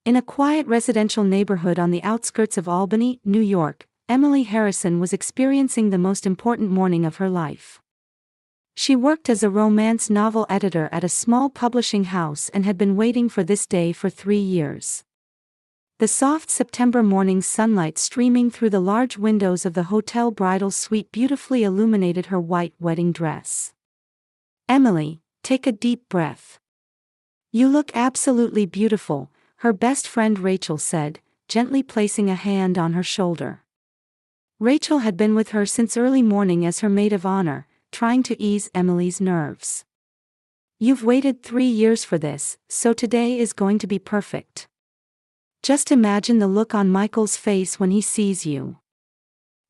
In a quiet residential neighborhood on the outskirts of Albany, New York, Emily Harrison was experiencing the most important morning of her life. She worked as a romance novel editor at a small publishing house and had been waiting for this day for 3 years. The soft September morning sunlight streaming through the large windows of the hotel bridal suite beautifully illuminated her white wedding dress. "Emily, take a deep breath. You look absolutely beautiful," her best friend Rachel said, gently placing a hand on her shoulder. Rachel had been with her since early morning as her maid of honor, trying to ease Emily's nerves. "You've waited 3 years for this, so today is going to be perfect. Just imagine the look on Michael's face when he sees you."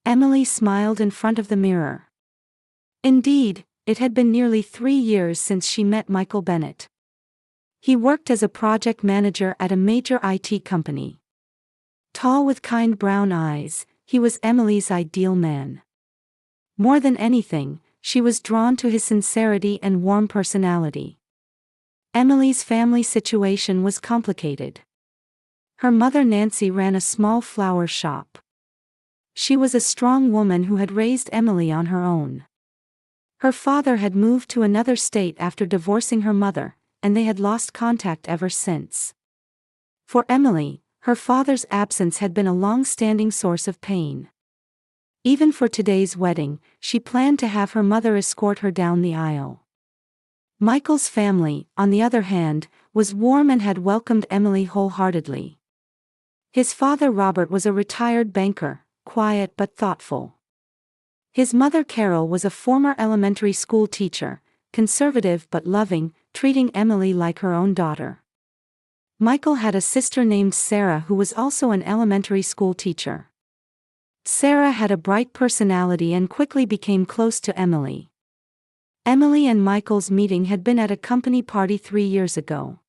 Emily smiled in front of the mirror. Indeed, it had been nearly 3 years since she met Michael Bennett. He worked as a project manager at a major IT company. Tall with kind brown eyes, he was Emily's ideal man. More than anything, she was drawn to his sincerity and warm personality. Emily's family situation was complicated. Her mother Nancy ran a small flower shop. She was a strong woman who had raised Emily on her own. Her father had moved to another state after divorcing her mother, and they had lost contact ever since. For Emily, her father's absence had been a long-standing source of pain. Even for today's wedding, she planned to have her mother escort her down the aisle. Michael's family, on the other hand, was warm and had welcomed Emily wholeheartedly. His father Robert was a retired banker, quiet but thoughtful. His mother Carol was a former elementary school teacher, conservative but loving, treating Emily like her own daughter. Michael had a sister named Sarah who was also an elementary school teacher. Sarah had a bright personality and quickly became close to Emily. Emily and Michael's meeting had been at a company party 3 years ago.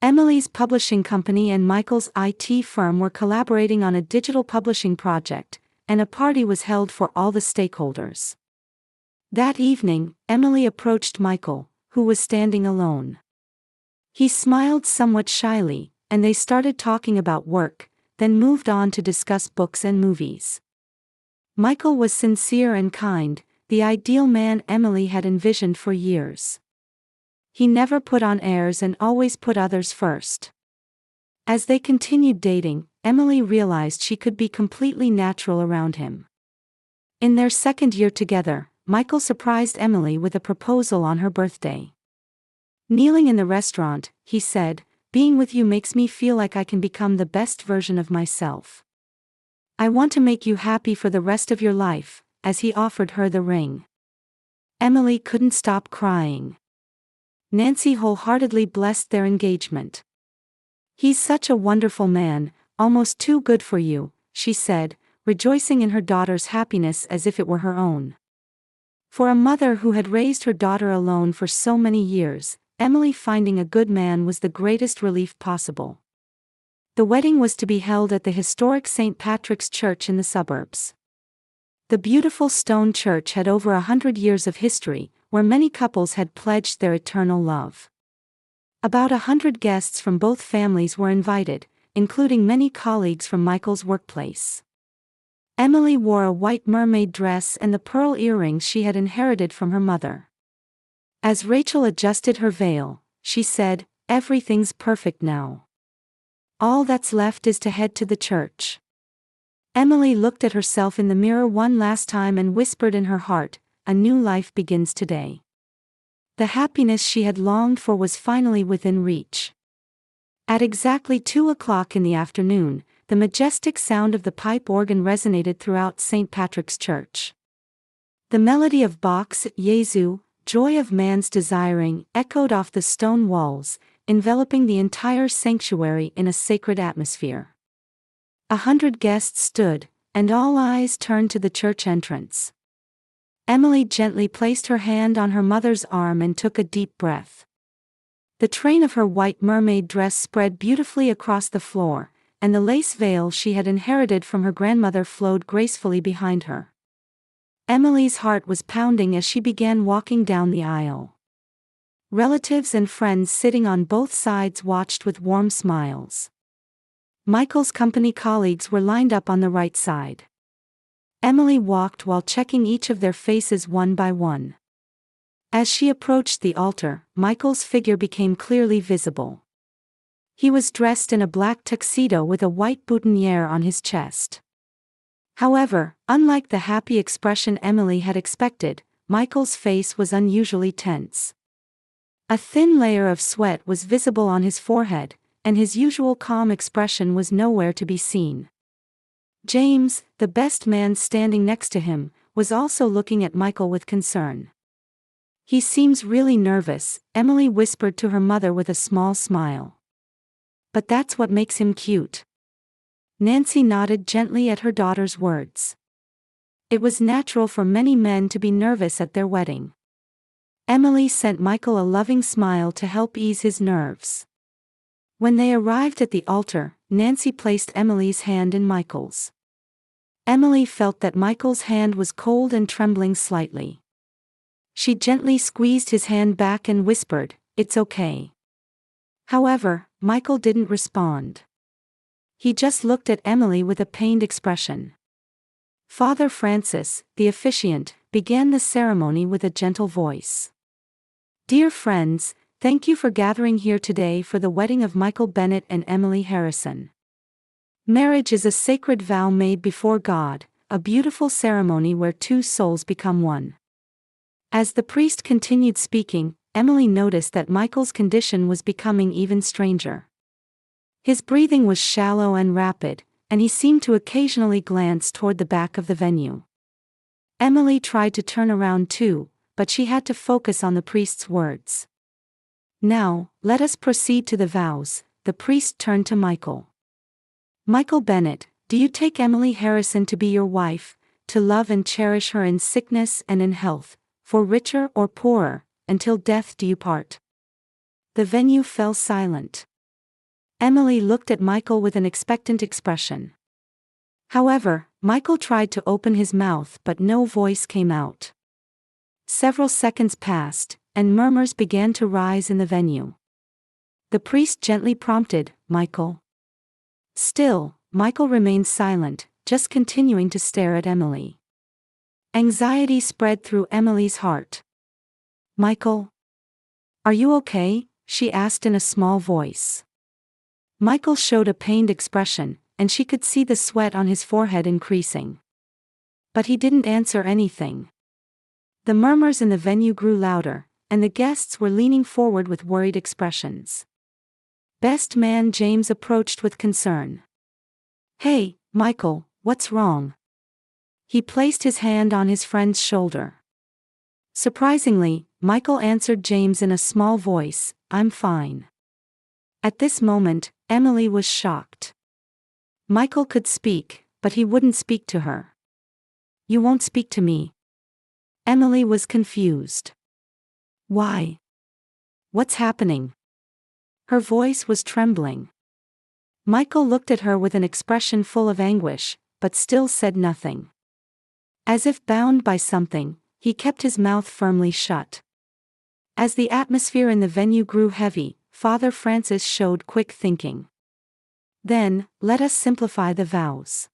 Emily's publishing company and Michael's IT firm were collaborating on a digital publishing project, and a party was held for all the stakeholders. That evening, Emily approached Michael, who was standing alone. He smiled somewhat shyly, and they started talking about work, then moved on to discuss books and movies. Michael was sincere and kind, the ideal man Emily had envisioned for years. He never put on airs and always put others first. As they continued dating, Emily realized she could be completely natural around him. In their second year together, Michael surprised Emily with a proposal on her birthday. Kneeling in the restaurant, he said, "Being with you makes me feel like I can become the best version of myself. I want to make you happy for the rest of your life," as he offered her the ring. Emily couldn't stop crying. Nancy wholeheartedly blessed their engagement. "He's such a wonderful man, almost too good for you," she said, rejoicing in her daughter's happiness as if it were her own. For a mother who had raised her daughter alone for so many years, Emily finding a good man was the greatest relief possible. The wedding was to be held at the historic St. Patrick's Church in the suburbs. The beautiful stone church had over 100 years of history, where many couples had pledged their eternal love. About 100 guests from both families were invited, including many colleagues from Michael's workplace. Emily wore a white mermaid dress and the pearl earrings she had inherited from her mother. As Rachel adjusted her veil, she said, "Everything's perfect now. All that's left is to head to the church." Emily looked at herself in the mirror one last time and whispered in her heart, "A new life begins today." The happiness she had longed for was finally within reach. At exactly 2 o'clock in the afternoon, the majestic sound of the pipe organ resonated throughout St. Patrick's Church. The melody of Bach's Jesu, Joy of Man's Desiring, echoed off the stone walls, enveloping the entire sanctuary in a sacred atmosphere. 100 guests stood, and all eyes turned to the church entrance. Emily gently placed her hand on her mother's arm and took a deep breath. The train of her white mermaid dress spread beautifully across the floor, and the lace veil she had inherited from her grandmother flowed gracefully behind her. Emily's heart was pounding as she began walking down the aisle. Relatives and friends sitting on both sides watched with warm smiles. Michael's company colleagues were lined up on the right side. Emily walked while checking each of their faces one by one. As she approached the altar, Michael's figure became clearly visible. He was dressed in a black tuxedo with a white boutonniere on his chest. However, unlike the happy expression Emily had expected, Michael's face was unusually tense. A thin layer of sweat was visible on his forehead, and his usual calm expression was nowhere to be seen. James, the best man standing next to him, was also looking at Michael with concern. "He seems really nervous," Emily whispered to her mother with a small smile. "But that's what makes him cute." Nancy nodded gently at her daughter's words. It was natural for many men to be nervous at their wedding. Emily sent Michael a loving smile to help ease his nerves. When they arrived at the altar, Nancy placed Emily's hand in Michael's. Emily felt that Michael's hand was cold and trembling slightly. She gently squeezed his hand back and whispered, "It's okay." However, Michael didn't respond. He just looked at Emily with a pained expression. Father Francis, the officiant, began the ceremony with a gentle voice. "Dear friends, thank you for gathering here today for the wedding of Michael Bennett and Emily Harrison. Marriage is a sacred vow made before God, a beautiful ceremony where two souls become one." As the priest continued speaking, Emily noticed that Michael's condition was becoming even stranger. His breathing was shallow and rapid, and he seemed to occasionally glance toward the back of the venue. Emily tried to turn around too, but she had to focus on the priest's words. "Now, let us proceed to the vows." The priest turned to Michael. "Michael Bennett, do you take Emily Harrison to be your wife, to love and cherish her in sickness and in health, for richer or poorer, until death do you part?" The venue fell silent. Emily looked at Michael with an expectant expression. However, Michael tried to open his mouth but no voice came out. Several seconds passed, and murmurs began to rise in the venue. The priest gently prompted, "Michael." Still, Michael remained silent, just continuing to stare at Emily. Anxiety spread through Emily's heart. "Michael? Are you okay?" she asked in a small voice. Michael showed a pained expression, and she could see the sweat on his forehead increasing. But he didn't answer anything. The murmurs in the venue grew louder, and the guests were leaning forward with worried expressions. Best man James approached with concern. "Hey, Michael, what's wrong?" He placed his hand on his friend's shoulder. Surprisingly, Michael answered James in a small voice, "I'm fine." At this moment, Emily was shocked. Michael could speak, but he wouldn't speak to her. "You won't speak to me?" Emily was confused. "Why? What's happening?" Her voice was trembling. Michael looked at her with an expression full of anguish, but still said nothing. As if bound by something, he kept his mouth firmly shut. As the atmosphere in the venue grew heavy, Father Francis showed quick thinking. "Then, let us simplify the vows.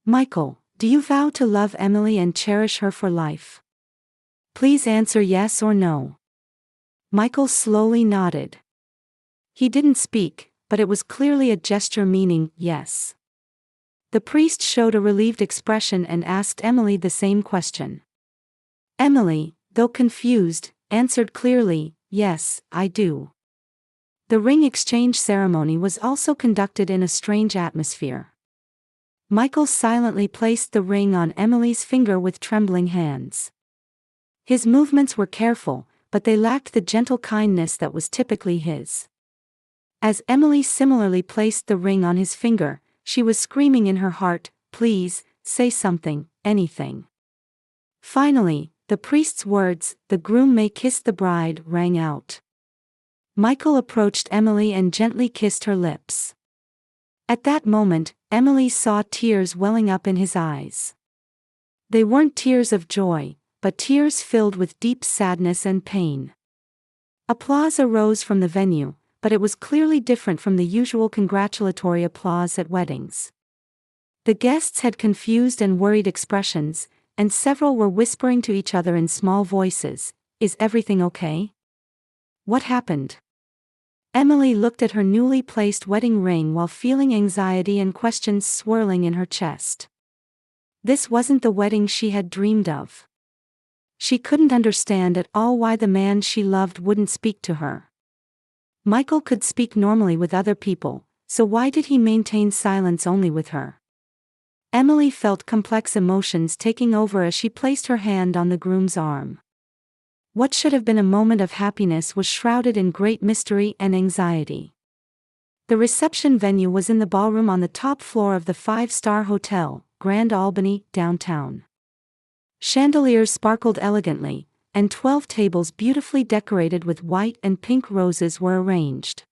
Michael, do you vow to love Emily and cherish her for life? Please answer yes or no." Michael slowly nodded. He didn't speak, but it was clearly a gesture meaning yes. The priest showed a relieved expression and asked Emily the same question. Emily, though confused, answered clearly, "Yes, I do." The ring exchange ceremony was also conducted in a strange atmosphere. Michael silently placed the ring on Emily's finger with trembling hands. His movements were careful, but they lacked the gentle kindness that was typically his. As Emily similarly placed the ring on his finger, she was screaming in her heart, "Please, say something, anything." Finally, the priest's words, "The groom may kiss the bride," rang out. Michael approached Emily and gently kissed her lips. At that moment, Emily saw tears welling up in his eyes. They weren't tears of joy, but tears filled with deep sadness and pain. Applause arose from the venue, but it was clearly different from the usual congratulatory applause at weddings. The guests had confused and worried expressions, and several were whispering to each other in small voices, "Is everything okay? What happened?" Emily looked at her newly placed wedding ring while feeling anxiety and questions swirling in her chest. This wasn't the wedding she had dreamed of. She couldn't understand at all why the man she loved wouldn't speak to her. Michael could speak normally with other people, so why did he maintain silence only with her? Emily felt complex emotions taking over as she placed her hand on the groom's arm. What should have been a moment of happiness was shrouded in great mystery and anxiety. The reception venue was in the ballroom on the top floor of the five-star hotel, Grand Albany, downtown. Chandeliers sparkled elegantly, and 12 tables beautifully decorated with white and pink roses were arranged.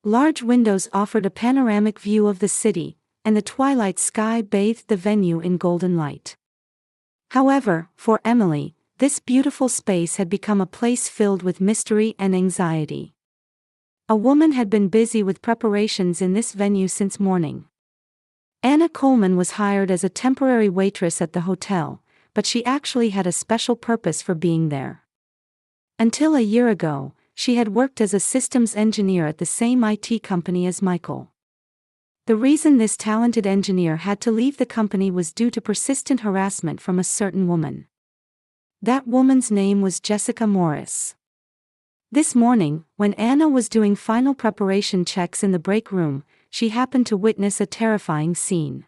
Large windows offered a panoramic view of the city, and the twilight sky bathed the venue in golden light. However, for Emily, this beautiful space had become a place filled with mystery and anxiety. A woman had been busy with preparations in this venue since morning. Anna Coleman was hired as a temporary waitress at the hotel, but she actually had a special purpose for being there. Until a year ago, she had worked as a systems engineer at the same IT company as Michael. The reason this talented engineer had to leave the company was due to persistent harassment from a certain woman. That woman's name was Jessica Morris. This morning, when Anna was doing final preparation checks in the break room, she happened to witness a terrifying scene.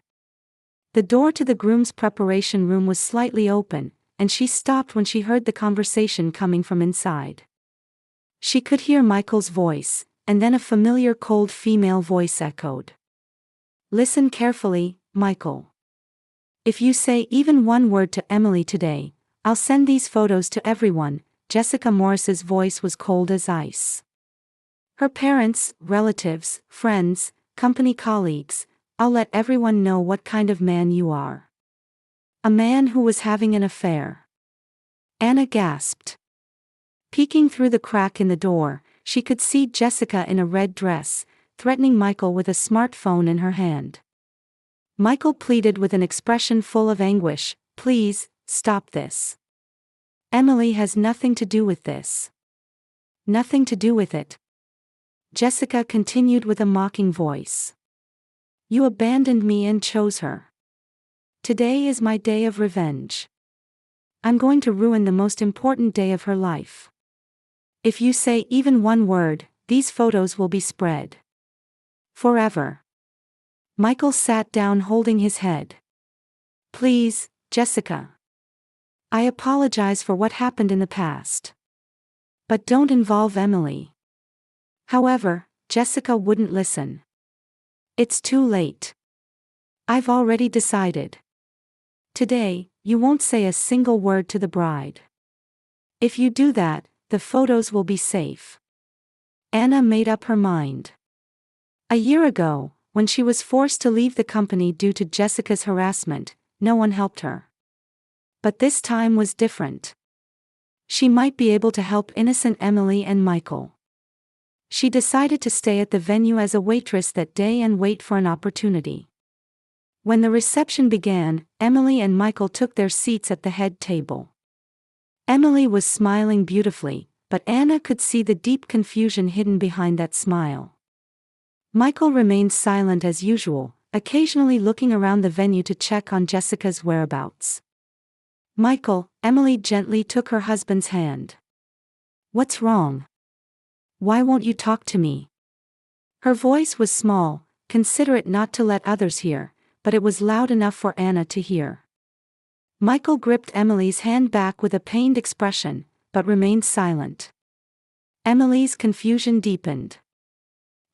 The door to the groom's preparation room was slightly open, and she stopped when she heard the conversation coming from inside. She could hear Michael's voice, and then a familiar cold female voice echoed. "Listen carefully, Michael. If you say even one word to Emily today, I'll send these photos to everyone." Jessica Morris's voice was cold as ice. Her parents, relatives, friends, company colleagues, "I'll let everyone know what kind of man you are. A man who was having an affair." Anna gasped. Peeking through the crack in the door, she could see Jessica in a red dress, threatening Michael with a smartphone in her hand. Michael pleaded with an expression full of anguish, "Please, stop this. Emily has nothing to do with this." "Nothing to do with it?" Jessica continued with a mocking voice. "You abandoned me and chose her. Today is my day of revenge. I'm going to ruin the most important day of her life. If you say even one word, these photos will be spread forever." Michael sat down holding his head. "Please, Jessica. I apologize for what happened in the past. But don't involve Emily." However, Jessica wouldn't listen. "It's too late. I've already decided. Today, you won't say a single word to the bride. If you do that, the photos will be safe." Anna made up her mind. A year ago, when she was forced to leave the company due to Jessica's harassment, no one helped her. But this time was different. She might be able to help innocent Emily and Michael. She decided to stay at the venue as a waitress that day and wait for an opportunity. When the reception began, Emily and Michael took their seats at the head table. Emily was smiling beautifully, but Anna could see the deep confusion hidden behind that smile. Michael remained silent as usual, occasionally looking around the venue to check on Jessica's whereabouts. "Michael," Emily gently took her husband's hand. "What's wrong? Why won't you talk to me?" Her voice was small, considerate not to let others hear, but it was loud enough for Anna to hear. Michael gripped Emily's hand back with a pained expression, but remained silent. Emily's confusion deepened.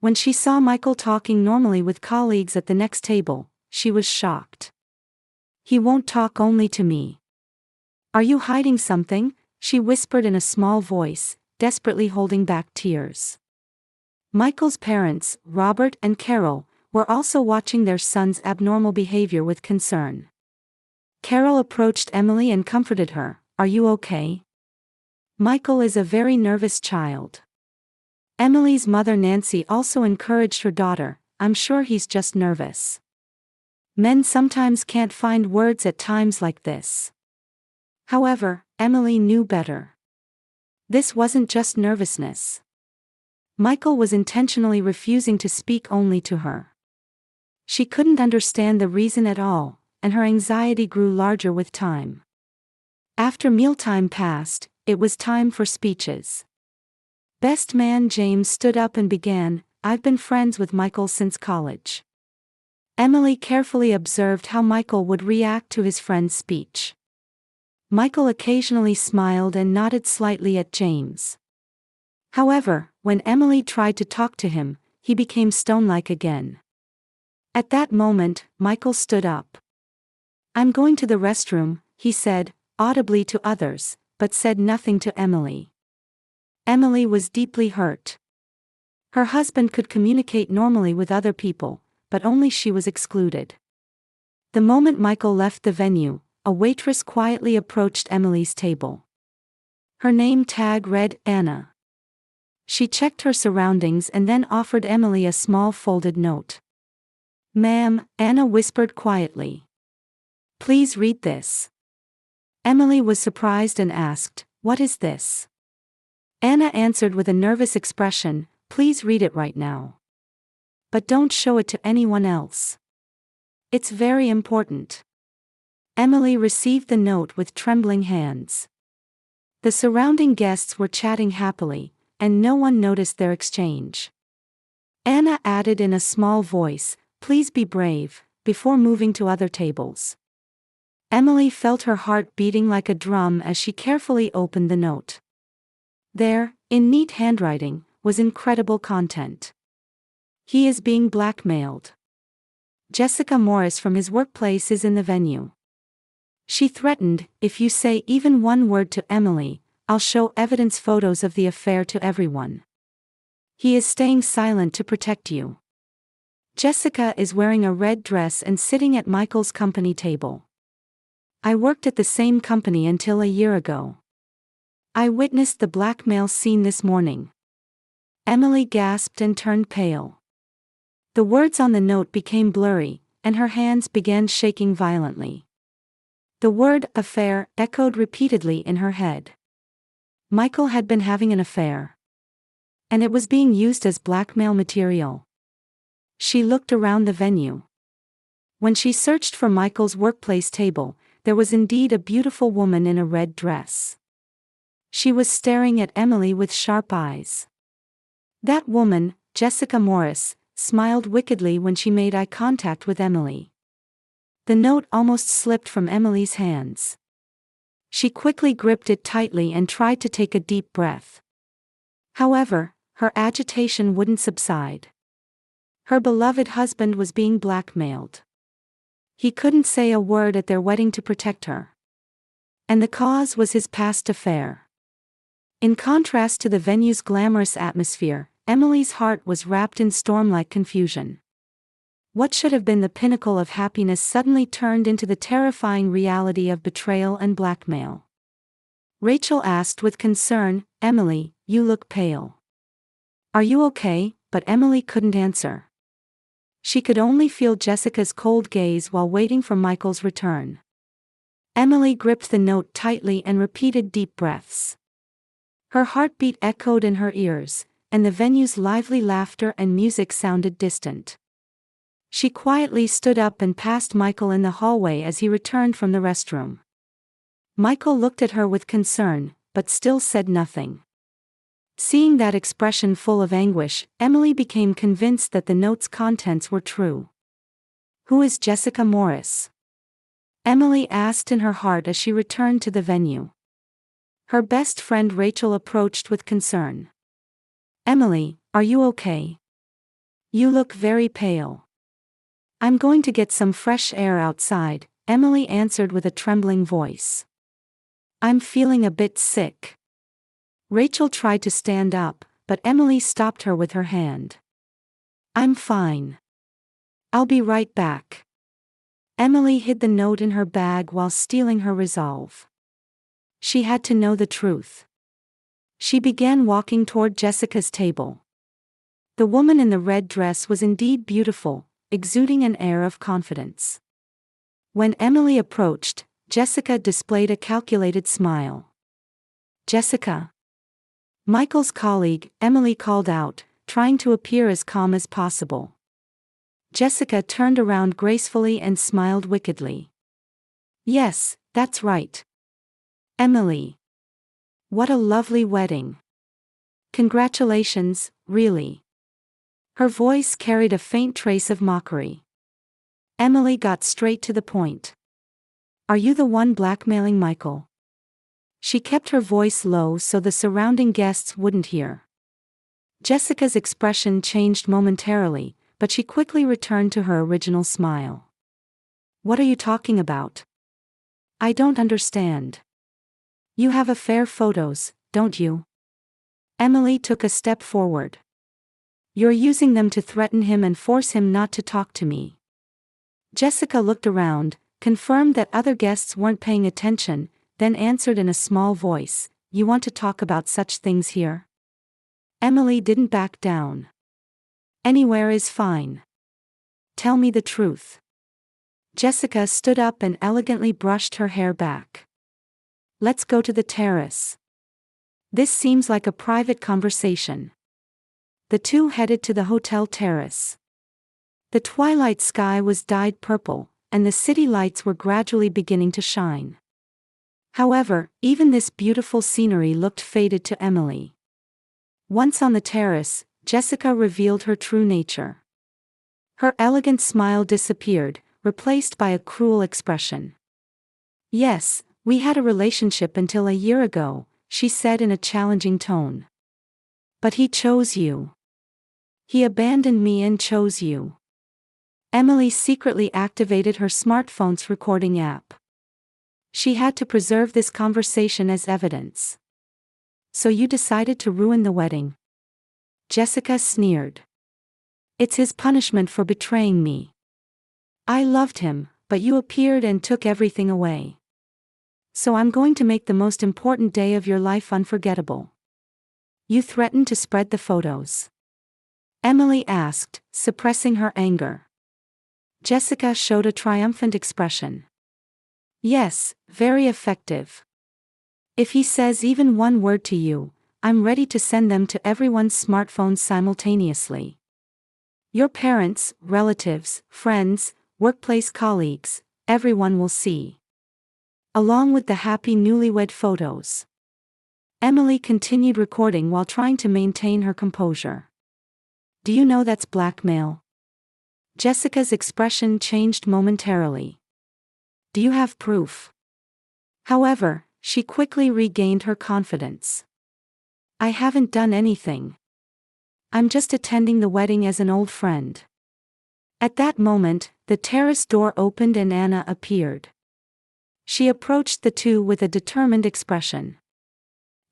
When she saw Michael talking normally with colleagues at the next table, she was shocked. "He won't talk only to me. Are you hiding something?" she whispered in a small voice, desperately holding back tears. Michael's parents, Robert and Carol, were also watching their son's abnormal behavior with concern. Carol approached Emily and comforted her. "Are you okay? Michael is a very nervous child. Emily's mother Nancy also encouraged her daughter, "I'm sure he's just nervous. Men sometimes can't find words at times like this." However, Emily knew better. This wasn't just nervousness. Michael was intentionally refusing to speak only to her. She couldn't understand the reason at all, and her anxiety grew larger with time. After mealtime passed, it was time for speeches. Best man James stood up and began, "I've been friends with Michael since college." Emily carefully observed how Michael would react to his friend's speech. Michael occasionally smiled and nodded slightly at James. However, when Emily tried to talk to him, he became stone-like again. At that moment, Michael stood up. "I'm going to the restroom," he said, audibly to others, but said nothing to Emily. Emily was deeply hurt. Her husband could communicate normally with other people, but only she was excluded. The moment Michael left the venue, a waitress quietly approached Emily's table. Her name tag read Anna. She checked her surroundings and then offered Emily a small folded note. "Ma'am," Anna whispered quietly. "Please read this." Emily was surprised and asked, "What is this?" Anna answered with a nervous expression, "Please read it right now. But don't show it to anyone else. It's very important." Emily received the note with trembling hands. The surrounding guests were chatting happily, and no one noticed their exchange. Anna added in a small voice, "Please be brave," before moving to other tables. Emily felt her heart beating like a drum as she carefully opened the note. There, in neat handwriting, was incredible content. "He is being blackmailed. Jessica Morris from his workplace is in the venue. She threatened, if you say even one word to Emily, I'll show evidence photos of the affair to everyone. He is staying silent to protect you. Jessica is wearing a red dress and sitting at Michael's company table. I worked at the same company until a year ago. I witnessed the blackmail scene this morning." Emily gasped and turned pale. The words on the note became blurry, and her hands began shaking violently. The word "affair" echoed repeatedly in her head. Michael had been having an affair. And it was being used as blackmail material. She looked around the venue. When she searched for Michael's workplace table, there was indeed a beautiful woman in a red dress. She was staring at Emily with sharp eyes. That woman, Jessica Morris, smiled wickedly when she made eye contact with Emily. The note almost slipped from Emily's hands. She quickly gripped it tightly and tried to take a deep breath. However, her agitation wouldn't subside. Her beloved husband was being blackmailed. He couldn't say a word at their wedding to protect her. And the cause was his past affair. In contrast to the venue's glamorous atmosphere, Emily's heart was wrapped in storm-like confusion. What should have been the pinnacle of happiness suddenly turned into the terrifying reality of betrayal and blackmail. Rachel asked with concern, "Emily, you look pale. Are you okay?" But Emily couldn't answer. She could only feel Jessica's cold gaze while waiting for Michael's return. Emily gripped the note tightly and repeated deep breaths. Her heartbeat echoed in her ears, and the venue's lively laughter and music sounded distant. She quietly stood up and passed Michael in the hallway as he returned from the restroom. Michael looked at her with concern, but still said nothing. Seeing that expression full of anguish, Emily became convinced that the note's contents were true. "Who is Jessica Morris?" Emily asked in her heart as she returned to the venue. Her best friend Rachel approached with concern. "Emily, are you okay? You look very pale." "I'm going to get some fresh air outside," Emily answered with a trembling voice. "I'm feeling a bit sick." Rachel tried to stand up, but Emily stopped her with her hand. "I'm fine. I'll be right back." Emily hid the note in her bag while steeling her resolve. She had to know the truth. She began walking toward Jessica's table. The woman in the red dress was indeed beautiful, exuding an air of confidence. When Emily approached, Jessica displayed a calculated smile. "Jessica?" Michael's colleague, Emily, called out, trying to appear as calm as possible. Jessica turned around gracefully and smiled wickedly. "Yes, that's right. Emily. What a lovely wedding. Congratulations, really." Her voice carried a faint trace of mockery. Emily got straight to the point. "Are you the one blackmailing Michael?" She kept her voice low so the surrounding guests wouldn't hear. Jessica's expression changed momentarily, but she quickly returned to her original smile. "What are you talking about? I don't understand. You have affair photos, don't you?" Emily took a step forward. "You're using them to threaten him and force him not to talk to me." Jessica looked around, confirmed that other guests weren't paying attention, then answered in a small voice, "You want to talk about such things here?" Emily didn't back down. "Anywhere is fine. Tell me the truth." Jessica stood up and elegantly brushed her hair back. "Let's go to the terrace. This seems like a private conversation." The two headed to the hotel terrace. The twilight sky was dyed purple, and the city lights were gradually beginning to shine. However, even this beautiful scenery looked faded to Emily. Once on the terrace, Jessica revealed her true nature. Her elegant smile disappeared, replaced by a cruel expression. "Yes, we had a relationship until a year ago," she said in a challenging tone. "But he chose you. He abandoned me and chose you." Emily secretly activated her smartphone's recording app. She had to preserve this conversation as evidence. "So you decided to ruin the wedding?" Jessica sneered. "It's his punishment for betraying me. I loved him, but you appeared and took everything away. So I'm going to make the most important day of your life unforgettable." "You threatened to spread the photos?" Emily asked, suppressing her anger. Jessica showed a triumphant expression. "Yes, very effective. If he says even one word to you, I'm ready to send them to everyone's smartphones simultaneously. Your parents, relatives, friends, workplace colleagues, everyone will see. Along with the happy newlywed photos." Emily continued recording while trying to maintain her composure. "Do you know that's blackmail?" Jessica's expression changed momentarily. "Do you have proof?" However, she quickly regained her confidence. "I haven't done anything. I'm just attending the wedding as an old friend." At that moment, the terrace door opened and Anna appeared. She approached the two with a determined expression.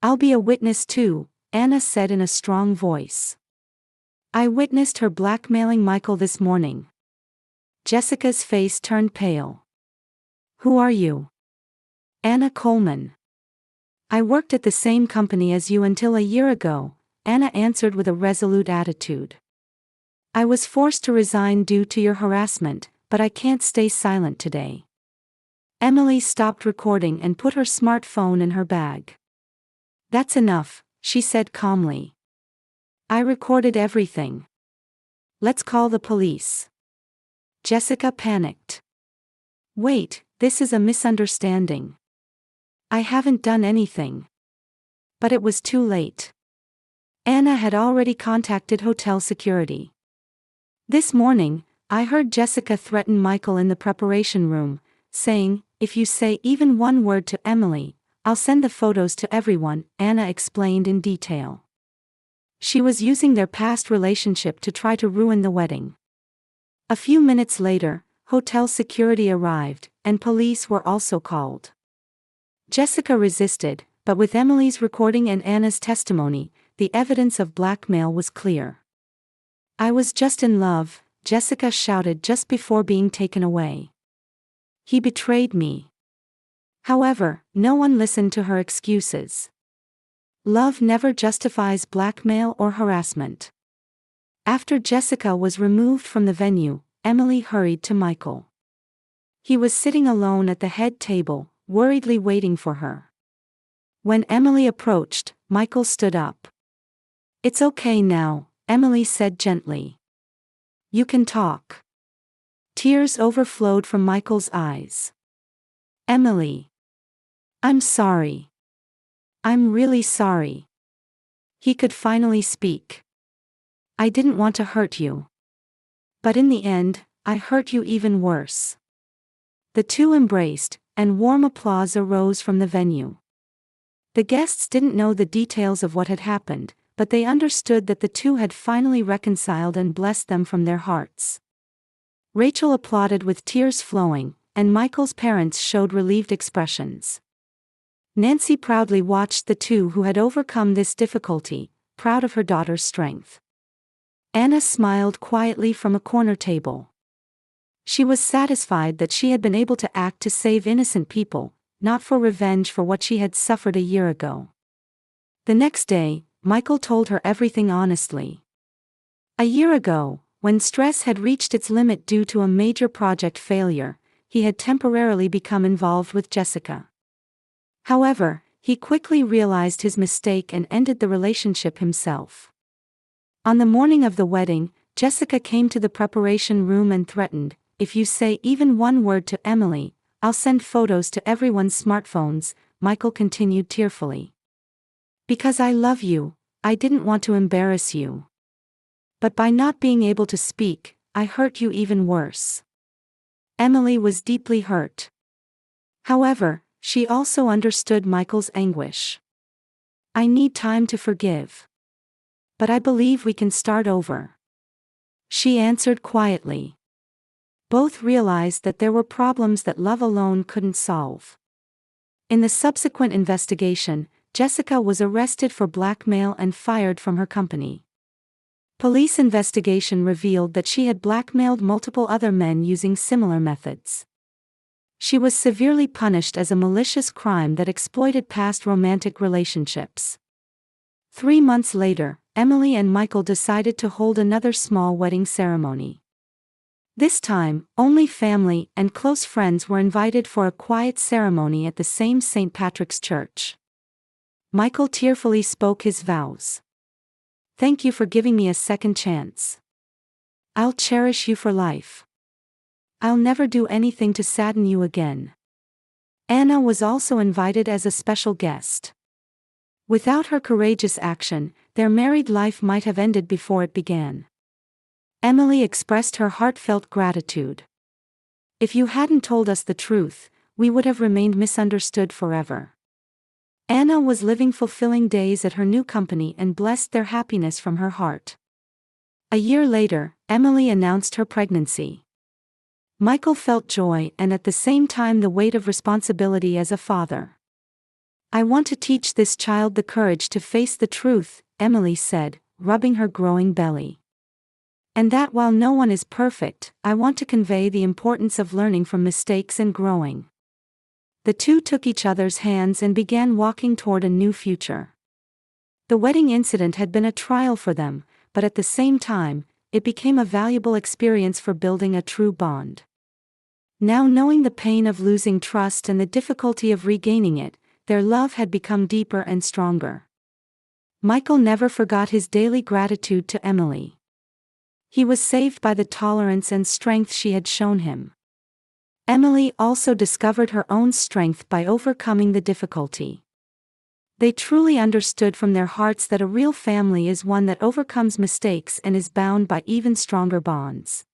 "I'll be a witness too," Anna said in a strong voice. "I witnessed her blackmailing Michael this morning." Jessica's face turned pale. "Who are you?" "Anna Coleman. I worked at the same company as you until a year ago," Anna answered with a resolute attitude. "I was forced to resign due to your harassment, but I can't stay silent today." Emily stopped recording and put her smartphone in her bag. "That's enough," she said calmly. "I recorded everything. Let's call the police." Jessica panicked. "Wait, this is a misunderstanding. I haven't done anything." But it was too late. Anna had already contacted hotel security. "This morning, I heard Jessica threaten Michael in the preparation room, saying, 'If you say even one word to Emily, I'll send the photos to everyone,'" Anna explained in detail. She was using their past relationship to try to ruin the wedding. A few minutes later, hotel security arrived, and police were also called. Jessica resisted, but with Emily's recording and Anna's testimony, the evidence of blackmail was clear. "I was just in love," Jessica shouted just before being taken away. "He betrayed me." However, no one listened to her excuses. Love never justifies blackmail or harassment. After Jessica was removed from the venue, Emily hurried to Michael. He was sitting alone at the head table, worriedly waiting for her. When Emily approached, Michael stood up. "It's okay now," Emily said gently. "You can talk." Tears overflowed from Michael's eyes. "Emily. I'm sorry. I'm really sorry." He could finally speak. "I didn't want to hurt you. But in the end, I hurt you even worse." The two embraced, and warm applause arose from the venue. The guests didn't know the details of what had happened, but they understood that the two had finally reconciled and blessed them from their hearts. Rachel applauded with tears flowing, and Michael's parents showed relieved expressions. Nancy proudly watched the two who had overcome this difficulty, proud of her daughter's strength. Anna smiled quietly from a corner table. She was satisfied that she had been able to act to save innocent people, not for revenge for what she had suffered a year ago. The next day, Michael told her everything honestly. A year ago, when stress had reached its limit due to a major project failure, he had temporarily become involved with Jessica. However, he quickly realized his mistake and ended the relationship himself. On the morning of the wedding, Jessica came to the preparation room and threatened, "If you say even one word to Emily, I'll send photos to everyone's smartphones," Michael continued tearfully. "Because I love you, I didn't want to embarrass you. But by not being able to speak, I hurt you even worse." Emily was deeply hurt. However, she also understood Michael's anguish. "I need time to forgive. But I believe we can start over," she answered quietly. Both realized that there were problems that love alone couldn't solve. In the subsequent investigation, Jessica was arrested for blackmail and fired from her company. Police investigation revealed that she had blackmailed multiple other men using similar methods. She was severely punished as a malicious crime that exploited past romantic relationships. 3 months later, Emily and Michael decided to hold another small wedding ceremony. This time, only family and close friends were invited for a quiet ceremony at the same St. Patrick's Church. Michael tearfully spoke his vows. "Thank you for giving me a second chance. I'll cherish you for life. I'll never do anything to sadden you again." Anna was also invited as a special guest. Without her courageous action, their married life might have ended before it began. Emily expressed her heartfelt gratitude. "If you hadn't told us the truth, we would have remained misunderstood forever." Anna was living fulfilling days at her new company and blessed their happiness from her heart. A year later, Emily announced her pregnancy. Michael felt joy and at the same time the weight of responsibility as a father. "I want to teach this child the courage to face the truth," Emily said, rubbing her growing belly. "And that while no one is perfect, I want to convey the importance of learning from mistakes and growing." The two took each other's hands and began walking toward a new future. The wedding incident had been a trial for them, but at the same time, it became a valuable experience for building a true bond. Now knowing the pain of losing trust and the difficulty of regaining it, their love had become deeper and stronger. Michael never forgot his daily gratitude to Emily. He was saved by the tolerance and strength she had shown him. Emily also discovered her own strength by overcoming the difficulty. They truly understood from their hearts that a real family is one that overcomes mistakes and is bound by even stronger bonds.